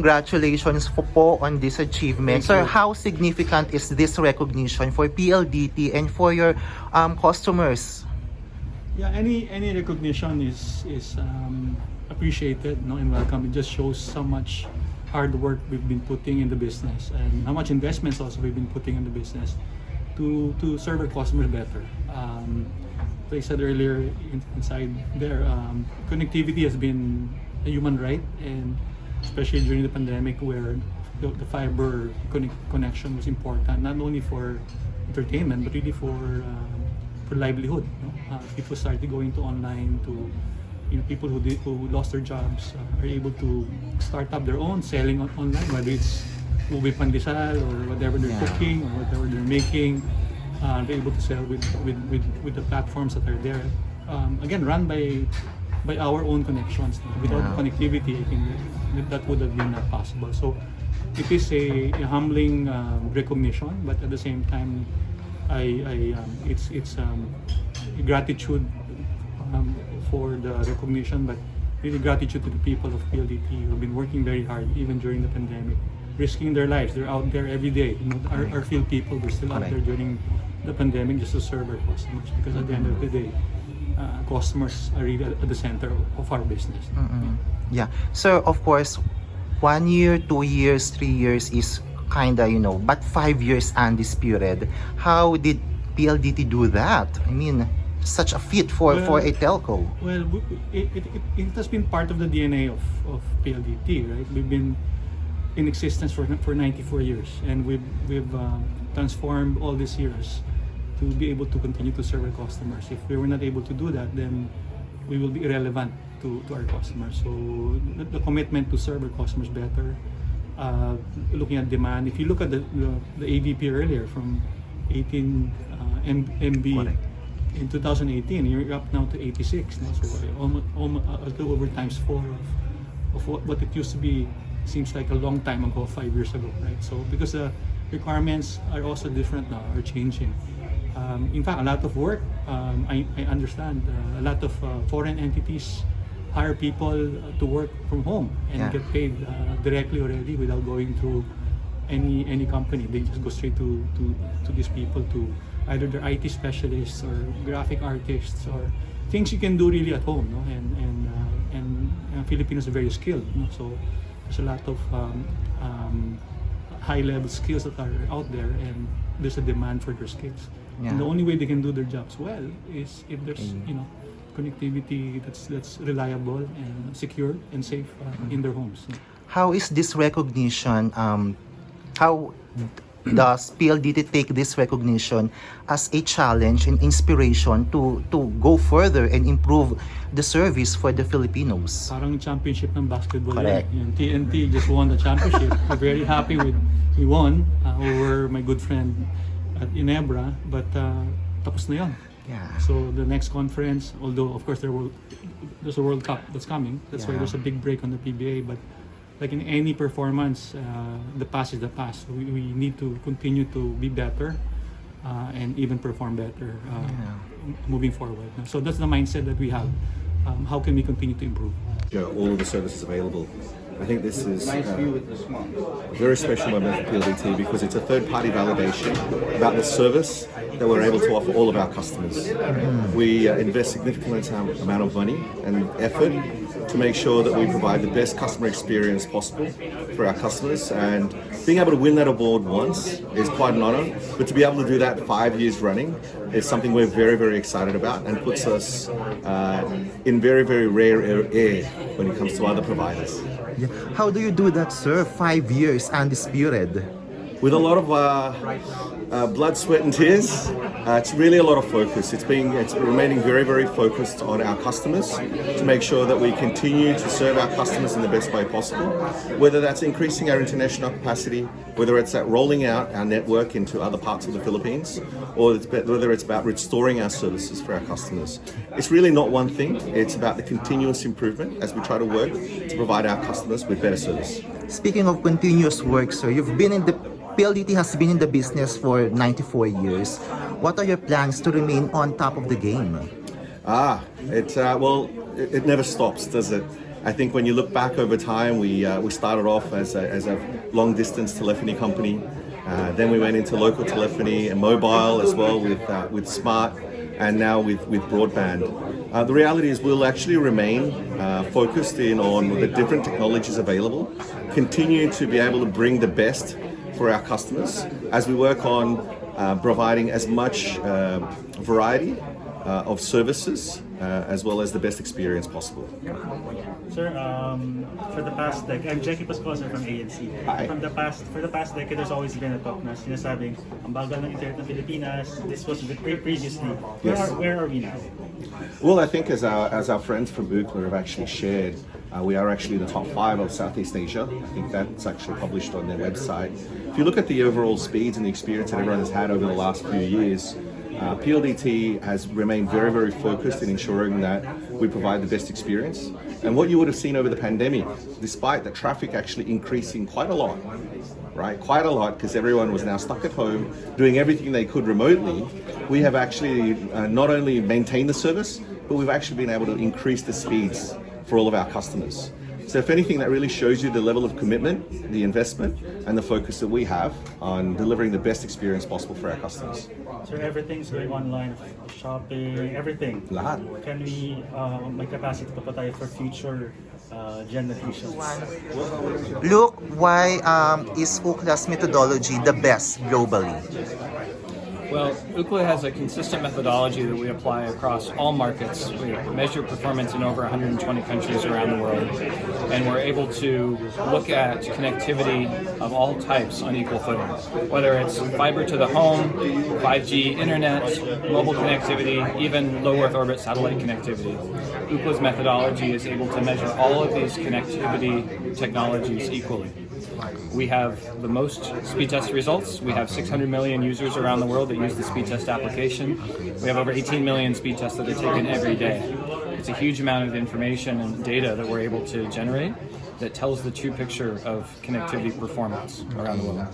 congratulations po on this achievement. Sir, how significant is this recognition for PLDT and for your customers? Yeah, any recognition is appreciated, and welcome. It just shows how much hard work we've been putting in the business and how much investments also we've been putting in the business to serve our customers better. Like I said earlier inside there, connectivity has been a human right, and especially during the pandemic where the fiber connection was important, not only for entertainment but really for livelihood. People started going to online, to people who lost their jobs are able to start up their own selling online, whether it's ube pandesal or whatever they're cooking or whatever they're making. They're able to sell with the platforms that are there. Again, run by our own connections. Without connectivity, I think that would have been not possible. So it is a humbling recognition, but at the same time, it's gratitude for the recognition, but really gratitude to the people of PLDT who have been working very hard even during the pandemic, risking their lives. They're out there every day. Our field people were still out there during the pandemic just to serve our customers, because at the end of the day, customers are really at the center of our business. Yeah. So of course, 1 year, 2 years, 3 years is kinda, but 5 years undisputed. How did PLDT do that? I mean, such a feat for a telco. Well, it has been part of the DNA of PLDT, right? We've been in existence for 94 years, and we've transformed all these years to be able to continue to serve our customers. If we were not able to do that, then we will be irrelevant to our customers. So the commitment to serve our customers better, looking at demand. If you look at the AVP earlier from 18 MB in 2018, you're up now to 86. So almost a little over times 4 of what it used to be. Seems like a long time ago, 5 years ago, right? So because the requirements are also different now, are changing. In fact, a lot of work, I understand, a lot of foreign entities hire people to work from home and get paid directly already without going through any company. They just go straight to these people, to either their IT specialists or graphic artists, or things you can do really at home. And Filipinos are very skilled. So there's a lot of high-level skills that are out there, and there's a demand for their skills. And the only way they can do their jobs well is if there's connectivity that's reliable and secure and safe in their homes. How is this recognition? How does PLDT take this recognition as a challenge and inspiration to go further and improve the service for the Filipinos? Parang championship ng basketball. Correct. Yung TNT just won the championship. We're very happy we won over my good friend at Ginebra, but tapos na yun. So the next conference, although of course there's a World Cup that's coming, that's why there's a big break on the PBA, but like in any performance, the past is the past. We need to continue to be better and even perform better moving forward. So that's the mindset that we have. How can we continue to improve? All of the services available. I think this is a very special moment for PLDT because it's a third-party validation about the service that we're able to offer all of our customers. We invest significant amount of money and effort to make sure that we provide the best customer experience possible for our customers, and being able to win that award once is quite an honor, but to be able to do that 5 years running is something we're very, very excited about, and puts us in very, very rare air when it comes to other providers. How do you do that, sir? 5 years undisputed. With a lot of blood, sweat and tears. It's really a lot of focus. It's remaining very, very focused on our customers to make sure that we continue to serve our customers in the best way possible, whether that's increasing our international capacity, whether it's that rolling out our network into other parts of the Philippines, or whether it's about restoring our services for our customers. It's really not one thing. It's about the continuous improvement as we try to work to provide our customers with better service. Speaking of continuous work, sir, PLDT has been in the business for 94 years. What are your plans to remain on top of the game? It never stops, does it? I think when you look back over time, we started off as a long distance telephony company. Then we went into local telephony and mobile as well with smart, and now with broadband. The reality is we'll actually remain focused in on the different technologies available, continue to be able to bring the best for our customers as we work on providing as much variety of services as well as the best experience possible. Sir, for the past decade, I'm Jackie Pascosa from ANC. Hi. For the past decade, there's always been a talk na sinasabing, ang bagal ng internet ng Pilipinas, this was previously. Yes. Where are we now? Well, I think as our friends from Ookla have actually shared, we are actually in the top 5 of Southeast Asia. I think that's actually published on their website. If you look at the overall speeds and the experience that everyone has had over the last few years, PLDT has remained very, very focused in ensuring that we provide the best experience. And what you would have seen over the pandemic, despite the traffic actually increasing quite a lot, right? Quite a lot, because everyone was now stuck at home doing everything they could remotely. We have actually not only maintained the service, but we've actually been able to increase the speeds for all of our customers. So if anything, that really shows you the level of commitment, the investment, and the focus that we have on delivering the best experience possible for our customers. So everything's going online, shopping, everything. Lahat. Can we, may capacity pa tayo for future generations? Look, why is Ookla's methodology the best globally? Well, Ookla has a consistent methodology that we apply across all markets. We measure performance in over 120 countries around the world, and we're able to look at connectivity of all types on equal footing, whether it's fiber to the home, 5G internet, mobile connectivity, even low Earth orbit satellite connectivity. Ookla's methodology is able to measure all of these connectivity technologies equally. We have the most speed test results. We have 600 million users around the world that use the speed test application. We have over 18 million speed tests that are taken every day. It's a huge amount of information and data that we're able to generate that tells the true picture of connectivity performance around the world.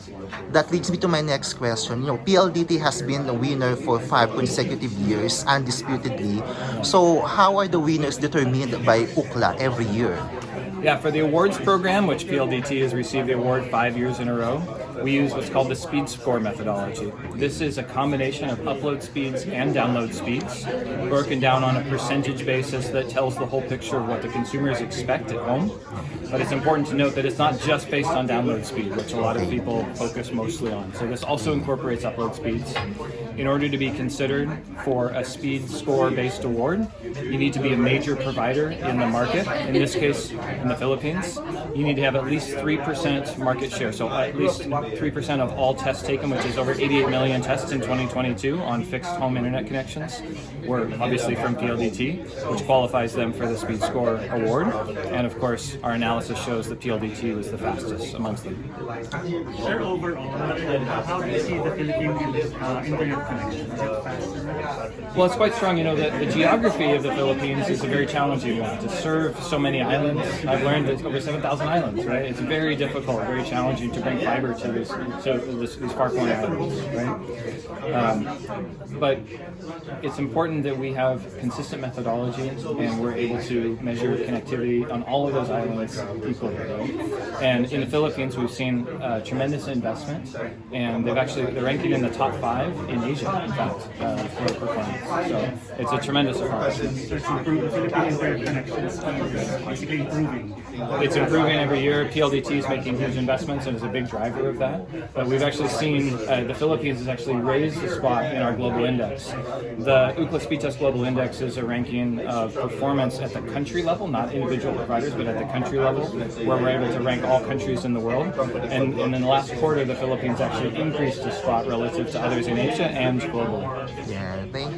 That leads me to my next question. PLDT has been the winner for 5 consecutive years, undisputedly. So how are the winners determined by Ookla every year? Yeah, for the awards program, which PLDT has received the award 5 years in a row, we use what's called the speed score methodology. This is a combination of upload speeds and download speeds, broken down on a percentage basis that tells the whole picture of what the consumers expect at home. But it's important to note that it's not just based on download speed, which a lot of people focus mostly on. So this also incorporates upload speeds. In order to be considered for a speed score-based award, you need to be a major provider in the market. In this case, in the Philippines, you need to have at least 3% market share. So at least 3% of all tests taken, which is over 88 million tests in 2022 on fixed home internet connections, were obviously from PLDT, which qualifies them for the Speed Score Award. And of course, our analysis shows that PLDT was the fastest amongst them. Sir, overall, how do you see the Philippine internet connection? Is it faster? Well, it's quite strong. You know, the geography of the Philippines is a very challenging one. To serve so many islands, I've learned it's over 7,000 islands, right? It's very difficult, very challenging to bring fiber to these far-flung islands, right? But it's important that we have consistent methodology and we're able to measure connectivity on all of those islands equally, right? And in the Philippines, we've seen tremendous investment, and they're ranking in the top 5 in Asia, in fact, for performance. So it's a tremendous accomplishment. So it's improved, the Philippine internet connection is basically improving. It's improving every year. PLDT is making huge investments and is a big driver of that. But we've actually seen the Philippines has actually raised the spot in our global index. The Ookla Speed Test Global Index is a ranking of performance at the country level, not individual providers, but at the country level, where we're able to rank all countries in the world. And in the last quarter, the Philippines actually increased the spot relative to others in Asia and globally. Yeah, thank you.